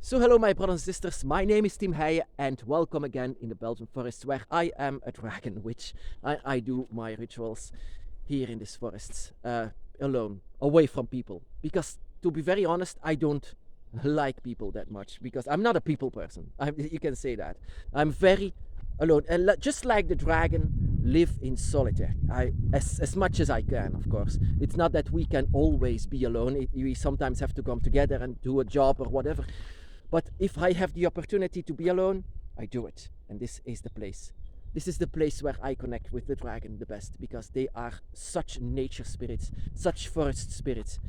So hello my brothers and sisters, my name is Tim Heijen and welcome again in the Belgian forest where I am a dragon, which I do my rituals here in this forest alone, away from people. Because to be very honest, I don't like people that much because I'm not a people person. You can say that. I'm very alone and just like the dragon, live in solitary. As much as I can, of course. It's not that we can always be alone. We sometimes have to come together and do a job or whatever. But if I have the opportunity to be alone, I do it. And this is the place. This is the place where I connect with the dragon the best, because they are such nature spirits, such forest spirits.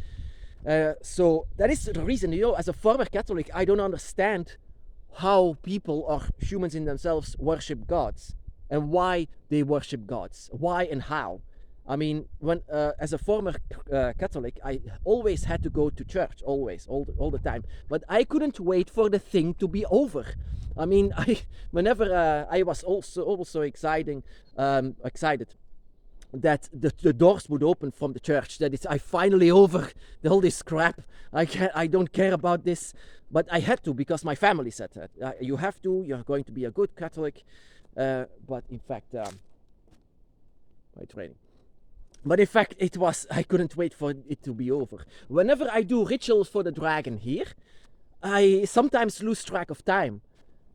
So that is the reason, as a former Catholic, I don't understand how people or humans in themselves worship gods and why they worship gods, why and how. I mean, when as a former Catholic, I always had to go to church, all the time. But I couldn't wait for the thing to be over. I mean, whenever I was also excited that the doors would open from the church, that I finally over all this crap. I don't care about this, but I had to because my family said that. You have to. You're going to be a good Catholic. But in fact, my training. But in fact, I couldn't wait for it to be over. Whenever I do rituals for the dragon here, I sometimes lose track of time.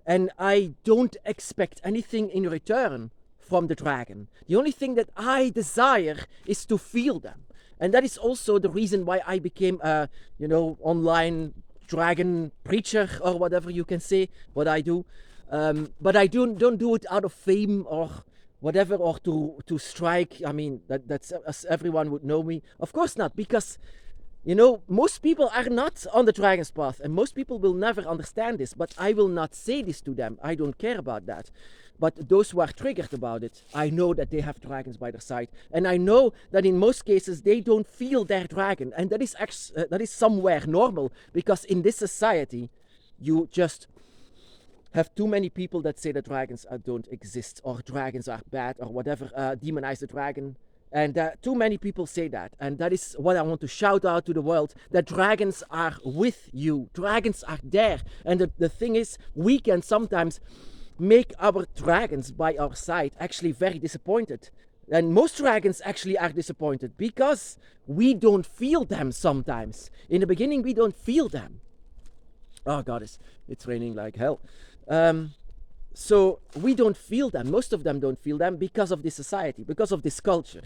And I don't expect anything in return from the dragon. The only thing that I desire is to feel them. And that is also the reason why I became a, online dragon preacher or whatever you can say, what I do. But I don't do it out of fame or whatever, or to strike. I mean, that's as everyone would know me. Of course not, because most people are not on the dragon's path, and most people will never understand this. But I will not say this to them. I don't care about that. But those who are triggered about it, I know that they have dragons by their side, and I know that in most cases they don't feel their dragon, and that is somewhere normal, because in this society, you just have too many people that say that dragons don't exist, or dragons are bad, or whatever, demonize the dragon. And too many people say that. And that is what I want to shout out to the world, that dragons are with you. Dragons are there. And the thing is, we can sometimes make our dragons by our side actually very disappointed. And most dragons actually are disappointed because we don't feel them sometimes. In the beginning, we don't feel them. Oh God, it's raining like hell. So we don't feel them. Most of them don't feel them because of this society, because of this culture.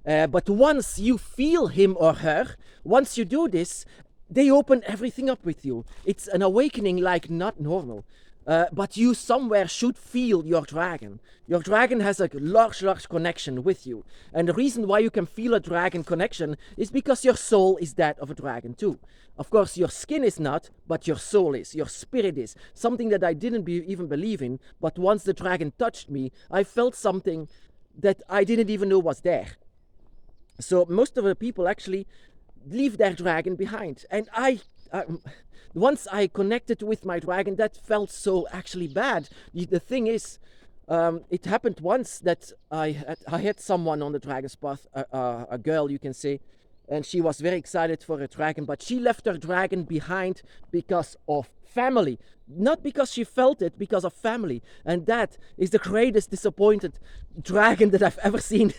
But once you feel him or her, once you do this, they open everything up with you. It's an awakening like not normal. But you somewhere should feel your dragon. Your dragon has a large connection with you. And the reason why you can feel a dragon connection is because your soul is that of a dragon too. Of course, your skin is not, but your soul is, your spirit is. Something that I didn't even believe in, but once the dragon touched me, I felt something that I didn't even know was there. So most of the people actually leave their dragon behind. And once I connected with my dragon, that felt so actually bad. The thing is, it happened once that I had someone on the dragon's path, a girl, you can say, and she was very excited for a dragon, but she left her dragon behind because of family. Not because she felt it, because of family. And that is the greatest disappointed dragon that I've ever seen.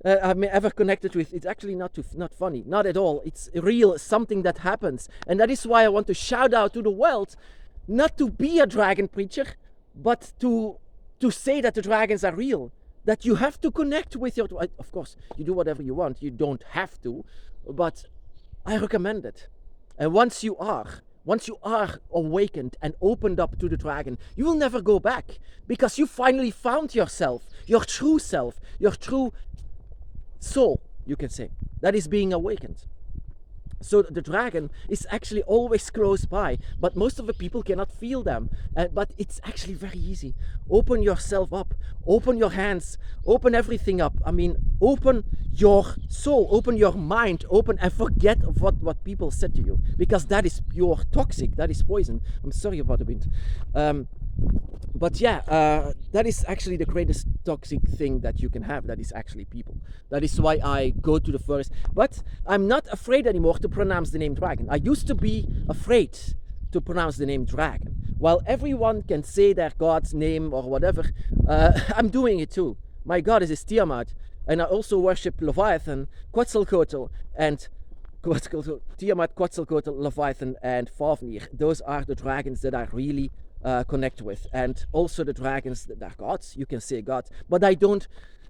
I've ever connected with. It's actually not funny, not at all. It's real, something that happens. And that is why I want to shout out to the world, not to be a dragon preacher, but to say that the dragons are real. That you have to connect with your... Of course, you do whatever you want. You don't have to, but I recommend it. And once you are awakened and opened up to the dragon, you will never go back, because you finally found yourself, your true self, your true soul, you can say, that is being awakened. So the dragon is actually always close by, but most of the people cannot feel them. But it's actually very easy. Open yourself up, open your hands, open everything up. I mean, open your soul, open your mind, open and forget of what people said to you, because that is pure toxic, that is poison. I'm sorry about the wind. But yeah, that is actually the greatest toxic thing that you can have. That is actually people. That is why I go to the forest. But I'm not afraid anymore to pronounce the name dragon. I used to be afraid to pronounce the name dragon. While everyone can say their god's name or whatever, I'm doing it too. My god is Tiamat, and I also worship Leviathan, Quetzalcoatl, and Tiamat, Quetzalcoatl, Leviathan, and Fafnir. Those are the dragons that I really connect with, and also the dragons that are gods. You can say gods, but I don't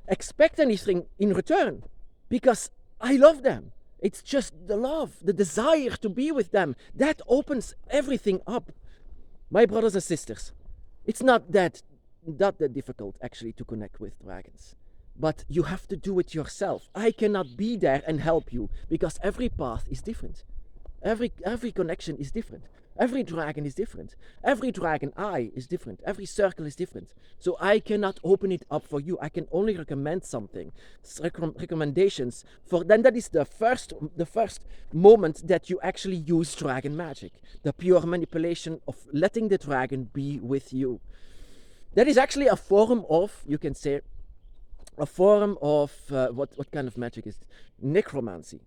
expect anything in return because I love them. It's just the love, the desire to be with them. That opens everything up. My brothers and sisters, it's not that difficult actually to connect with dragons. But you have to do it yourself. I cannot be there and help you because every path is different. Every connection is different. Every dragon is different. Every dragon eye is different. Every circle is different. So I cannot open it up for you. I can only recommend something. Recommendations for then that is the first moment that you actually use dragon magic. The pure manipulation of letting the dragon be with you. That is actually a form of, you can say, a form of what kind of magic is it? Necromancy.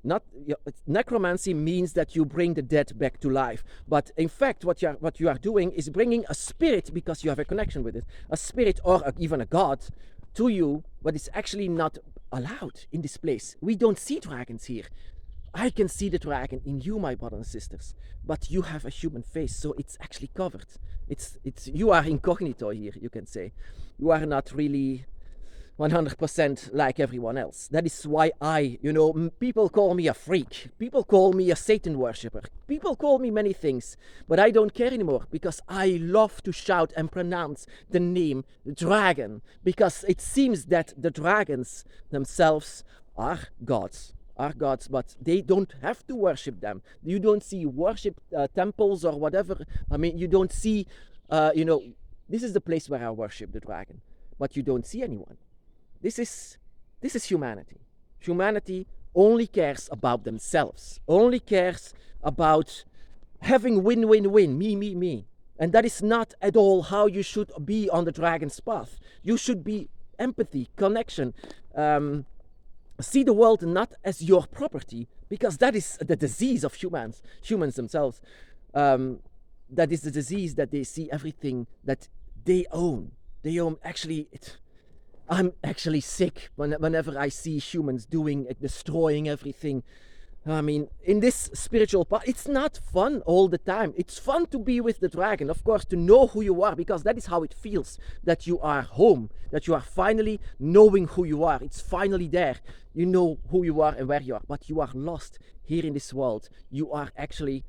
Necromancy means that you bring the dead back to life, but in fact what you are doing is bringing a spirit, because you have a connection with it, a spirit or even a god to you, but it's actually not allowed in this place. We don't see dragons here. I can see the dragon in you, my brothers and sisters, but you have a human face, so it's actually covered. It's you are incognito here, you can say. You are not really 100% like everyone else. That is why people call me a freak. People call me a Satan worshipper. People call me many things, but I don't care anymore because I love to shout and pronounce the name dragon, because it seems that the dragons themselves are gods, but they don't have to worship them. You don't see worship temples or whatever. I mean, you don't see, this is the place where I worship the dragon, but you don't see anyone. This is humanity. Humanity only cares about themselves, only cares about having win-win-win, me. And that is not at all how you should be on the dragon's path. You should be empathy, connection, see the world not as your property, because that is the disease of humans themselves. That is the disease that they see everything that they own. I'm actually sick whenever I see humans destroying everything. I mean, in this spiritual part, it's not fun all the time. It's fun to be with the dragon, of course, to know who you are, because that is how it feels, that you are home, that you are finally knowing who you are. It's finally there. You know who you are and where you are, but you are lost here in this world. You are actually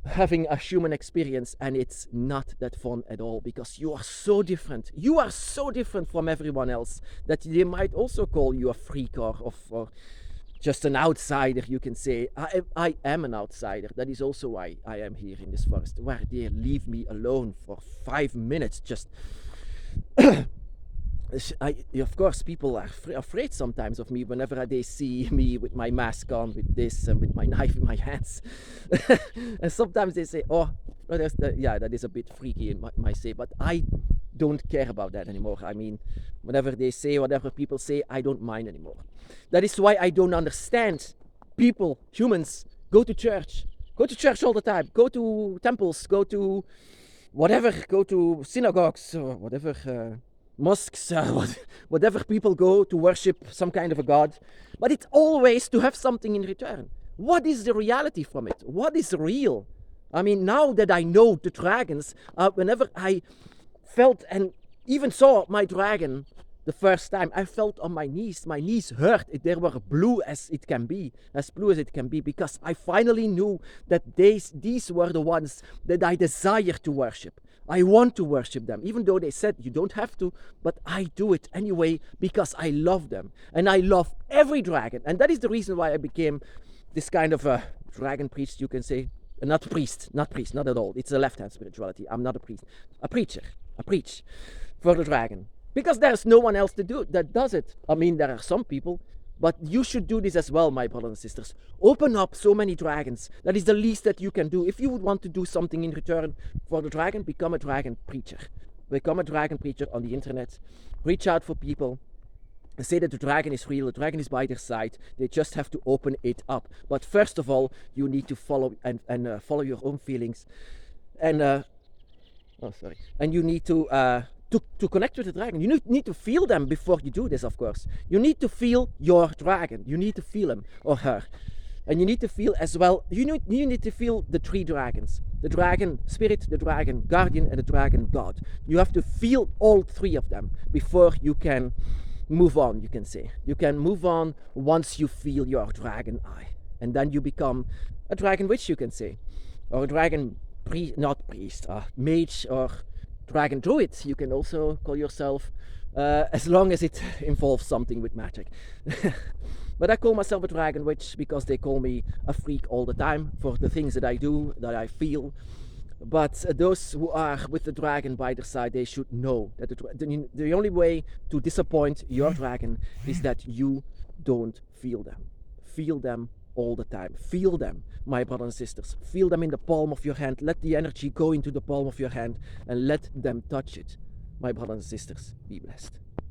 having a human experience, and it's not that fun at all, because you are so different. You are so different from everyone else that they might also call you a freak or just an outsider, you can say. I am an outsider. That is also why I am here in this forest, where they leave me alone for 5 minutes just. Of course, people are afraid sometimes of me whenever they see me with my mask on, with this and with my knife in my hands. And sometimes they say, oh, that is a bit freaky, might say, but I don't care about that anymore. I mean, whatever they say, whatever people say, I don't mind anymore. That is why I don't understand people, humans, go to church all the time, go to temples, go to whatever, go to synagogues or whatever, mosques, whatever people go to worship some kind of a god, but it's always to have something in return. What is the reality from it? What is real? I mean, now that I know the dragons, whenever I felt and even saw my dragon the first time, I felt on my knees hurt. They were blue as it can be, because I finally knew that these were the ones that I desire to worship. I want to worship them, even though they said you don't have to, but I do it anyway because I love them. And I love every dragon. And that is the reason why I became this kind of a dragon priest, you can say. Not priest, not at all. It's a left-hand spirituality. I'm not a priest. A preacher. I preach for the dragon. Because there's no one else that does it. I mean, there are some people, but you should do this as well, my brothers and sisters. Open up so many dragons. That is the least that you can do. If you would want to do something in return for the dragon, become a dragon preacher. Become a dragon preacher on the internet. Reach out for people. say that the dragon is real, the dragon is by their side. They just have to open it up. But first of all, you need to follow and follow your own feelings, and and you need to connect with the dragon. You need to feel them before you do this, of course. You need to feel your dragon. You need to feel him or her. And you need to feel as well, you need to feel the three dragons. The dragon spirit, the dragon guardian, and the dragon god. You have to feel all three of them before you can move on, you can say. You can move on once you feel your dragon eye. And then you become a dragon witch, you can say. Or a dragon mage, or dragon druid. You can also call yourself, as long as it involves something with magic. But I call myself a dragon witch because they call me a freak all the time for the things that I do, that I feel. But those who are with the dragon by their side, they should know that the only way to disappoint your dragon is that you don't feel them. Feel them all the time. Feel them, my brothers and sisters. Feel them in the palm of your hand. Let the energy go into the palm of your hand and let them touch it. My brothers and sisters, be blessed.